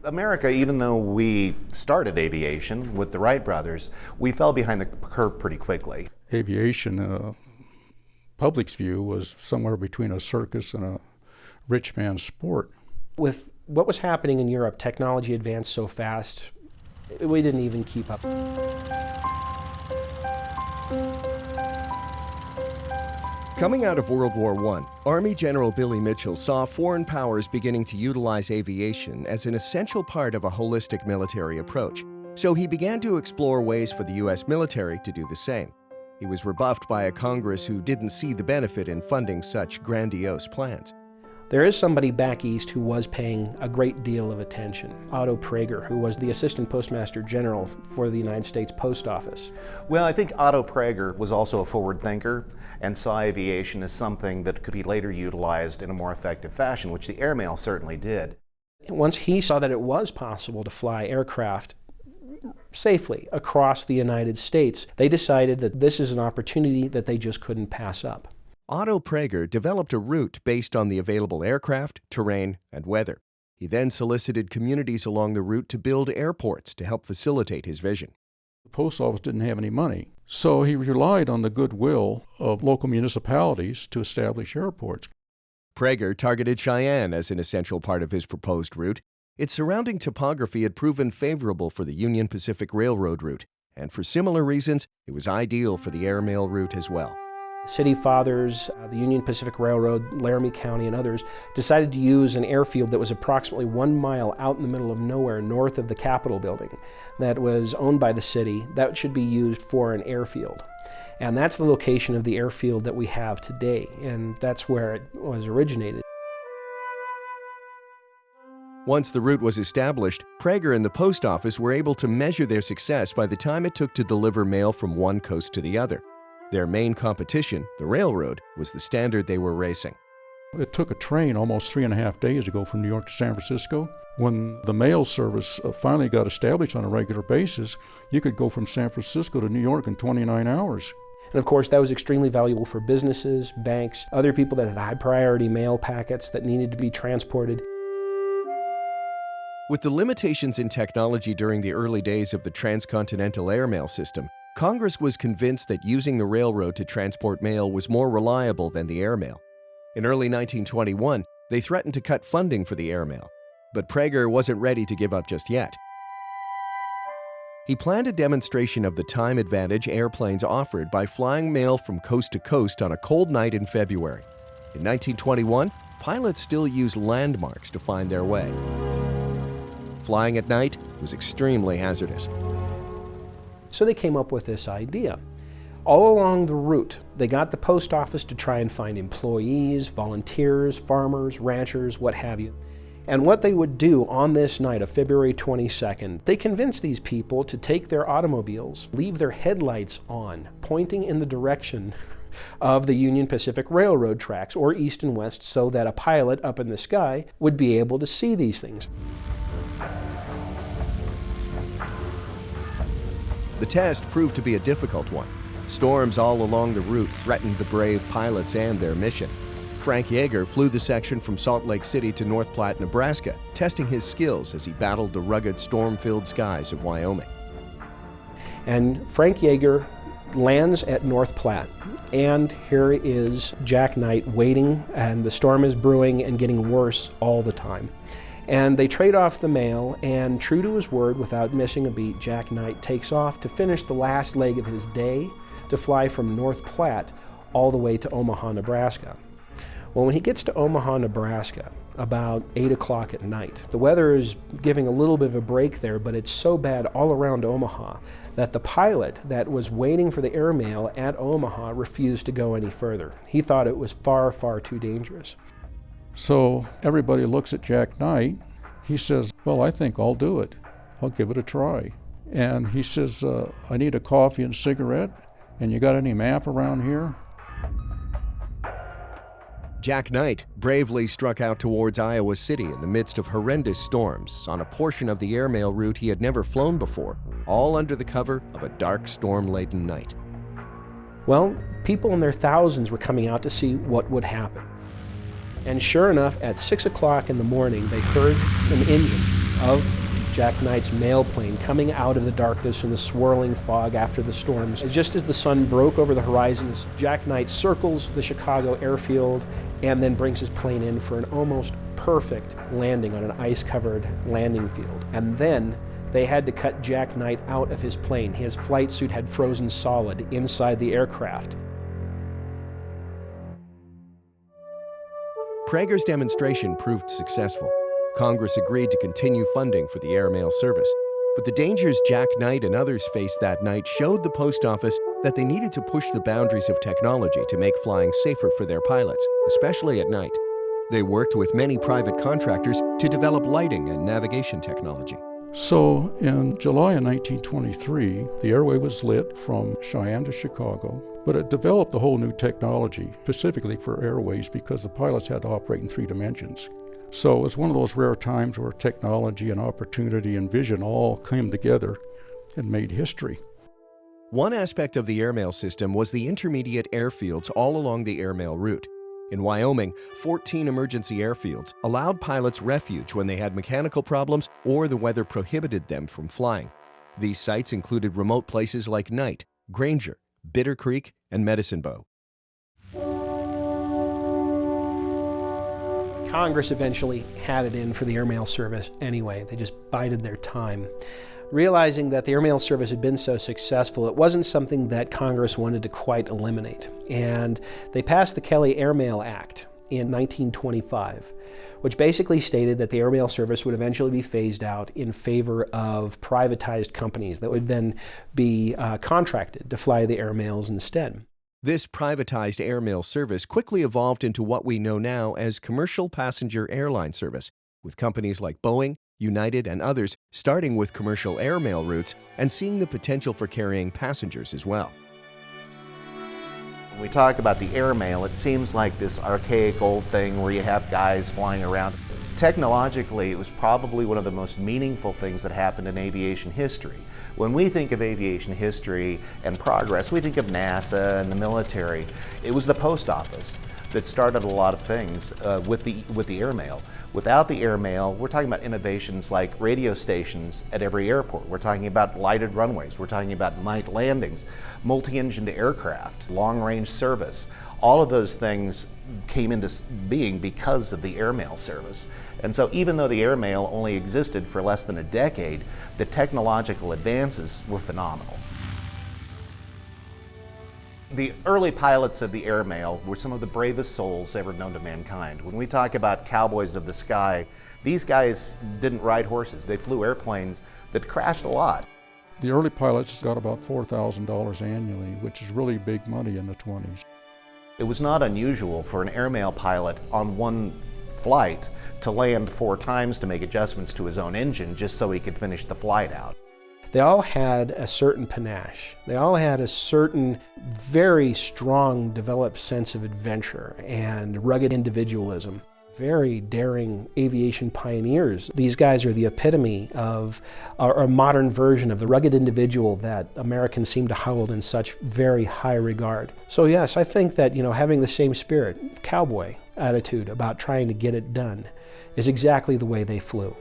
America, even though we started aviation with the Wright brothers, we fell behind the curve pretty quickly. Aviation, public's view, was somewhere between a circus and a rich man's sport. With what was happening in Europe, technology advanced so fast, we didn't even keep up. Coming out of World War I, Army General Billy Mitchell saw foreign powers beginning to utilize aviation as an essential part of a holistic military approach. So he began to explore ways for the U.S. military to do the same. He was rebuffed by a Congress who didn't see the benefit in funding such grandiose plans. There is somebody back east who was paying a great deal of attention, Otto Praeger, who was the Assistant Postmaster General for the United States Post Office. Well, I think Otto Praeger was also a forward thinker and saw aviation as something that could be later utilized in a more effective fashion, which the airmail certainly did. Once he saw that it was possible to fly aircraft safely across the United States, they decided that this is an opportunity that they just couldn't pass up. Otto Praeger developed a route based on the available aircraft, terrain, and weather. He then solicited communities along the route to build airports to help facilitate his vision. The post office didn't have any money, so he relied on the goodwill of local municipalities to establish airports. Praeger targeted Cheyenne as an essential part of his proposed route. Its surrounding topography had proven favorable for the Union Pacific Railroad route, and for similar reasons, it was ideal for the airmail route as well. City fathers, the Union Pacific Railroad, Laramie County, and others decided to use an airfield that was approximately 1 mile out in the middle of nowhere north of the Capitol building that was owned by the city that should be used for an airfield. And that's the location of the airfield that we have today, and that's where it was originated. Once the route was established, Praeger and the post office were able to measure their success by the time it took to deliver mail from one coast to the other. Their main competition, the railroad, was the standard they were racing. It took a train almost 3.5 days to go from New York to San Francisco. When the mail service finally got established on a regular basis, you could go from San Francisco to New York in 29 hours. And of course, that was extremely valuable for businesses, banks, other people that had high priority mail packets that needed to be transported. With the limitations in technology during the early days of the transcontinental airmail system, Congress was convinced that using the railroad to transport mail was more reliable than the airmail. In early 1921, they threatened to cut funding for the airmail, but Praeger wasn't ready to give up just yet. He planned a demonstration of the time advantage airplanes offered by flying mail from coast to coast on a cold night in February. In 1921, pilots still used landmarks to find their way. Flying at night was extremely hazardous. So they came up with this idea. All along the route, they got the post office to try and find employees, volunteers, farmers, ranchers, what have you. And what they would do on this night of February 22nd, they convinced these people to take their automobiles, leave their headlights on, pointing in the direction of the Union Pacific Railroad tracks, or east and west, so that a pilot up in the sky would be able to see these things. The test proved to be a difficult one. Storms all along the route threatened the brave pilots and their mission. Frank Yeager flew the section from Salt Lake City to North Platte, Nebraska, testing his skills as he battled the rugged, storm-filled skies of Wyoming. And Frank Yeager lands at North Platte, and here is Jack Knight waiting, and the storm is brewing and getting worse all the time. And they trade off the mail, and true to his word, without missing a beat, Jack Knight takes off to finish the last leg of his day to fly from North Platte all the way to Omaha, Nebraska. Well, when he gets to Omaha, Nebraska, about 8 o'clock at night, the weather is giving a little bit of a break there, but it's so bad all around Omaha that the pilot that was waiting for the airmail at Omaha refused to go any further. He thought it was far, far too dangerous. So everybody looks at Jack Knight. He says, well, I think I'll do it. I'll give it a try. And he says, I need a coffee and cigarette, and you got any map around here? Jack Knight bravely struck out towards Iowa City in the midst of horrendous storms on a portion of the airmail route he had never flown before, all under the cover of a dark, storm-laden night. Well, people in their thousands were coming out to see what would happen. And sure enough, at 6 o'clock in the morning, they heard an engine of Jack Knight's mail plane coming out of the darkness and the swirling fog after the storms. Just as the sun broke over the horizons, Jack Knight circles the Chicago airfield and then brings his plane in for an almost perfect landing on an ice-covered landing field. And then they had to cut Jack Knight out of his plane. His flight suit had frozen solid inside the aircraft. Prager's demonstration proved successful. Congress agreed to continue funding for the airmail service. But the dangers Jack Knight and others faced that night showed the post office that they needed to push the boundaries of technology to make flying safer for their pilots, especially at night. They worked with many private contractors to develop lighting and navigation technology. So in July of 1923, the airway was lit from Cheyenne to Chicago, but it developed a whole new technology specifically for airways because the pilots had to operate in 3 dimensions. So it was one of those rare times where technology and opportunity and vision all came together and made history. One aspect of the airmail system was the intermediate airfields all along the airmail route. In Wyoming, 14 emergency airfields allowed pilots refuge when they had mechanical problems or the weather prohibited them from flying. These sites included remote places like Knight, Granger, Bitter Creek, and Medicine Bow. Congress eventually had it in for the airmail service anyway. They just bided their time. Realizing that the airmail service had been so successful, it wasn't something that Congress wanted to quite eliminate. And they passed the Kelly Airmail Act in 1925, which basically stated that the airmail service would eventually be phased out in favor of privatized companies that would then be contracted to fly the airmails instead. This privatized airmail service quickly evolved into what we know now as commercial passenger airline service, with companies like Boeing, United, and others starting with commercial airmail routes and seeing the potential for carrying passengers as well. When we talk about the airmail, it seems like this archaic old thing where you have guys flying around. Technologically, it was probably one of the most meaningful things that happened in aviation history. When we think of aviation history and progress, we think of NASA and the military. It was the post office that started a lot of things with the airmail. Without the airmail, we're talking about innovations like radio stations at every airport. We're talking about lighted runways. We're talking about night landings, multi-engined aircraft, long-range service. All of those things came into being because of the airmail service. And so even though the airmail only existed for less than a decade, the technological advances were phenomenal. The early pilots of the airmail were some of the bravest souls ever known to mankind. When we talk about cowboys of the sky, these guys didn't ride horses. They flew airplanes that crashed a lot. The early pilots got about $4,000 annually, which is really big money in the 20s. It was not unusual for an airmail pilot on one flight to land 4 times to make adjustments to his own engine just so he could finish the flight out. They all had a certain panache. They all had a certain very strong developed sense of adventure and rugged individualism. Very daring aviation pioneers. These guys are the epitome of a modern version of the rugged individual that Americans seem to hold in such very high regard. So yes, I think that, having the same spirit, cowboy attitude about trying to get it done is exactly the way they flew.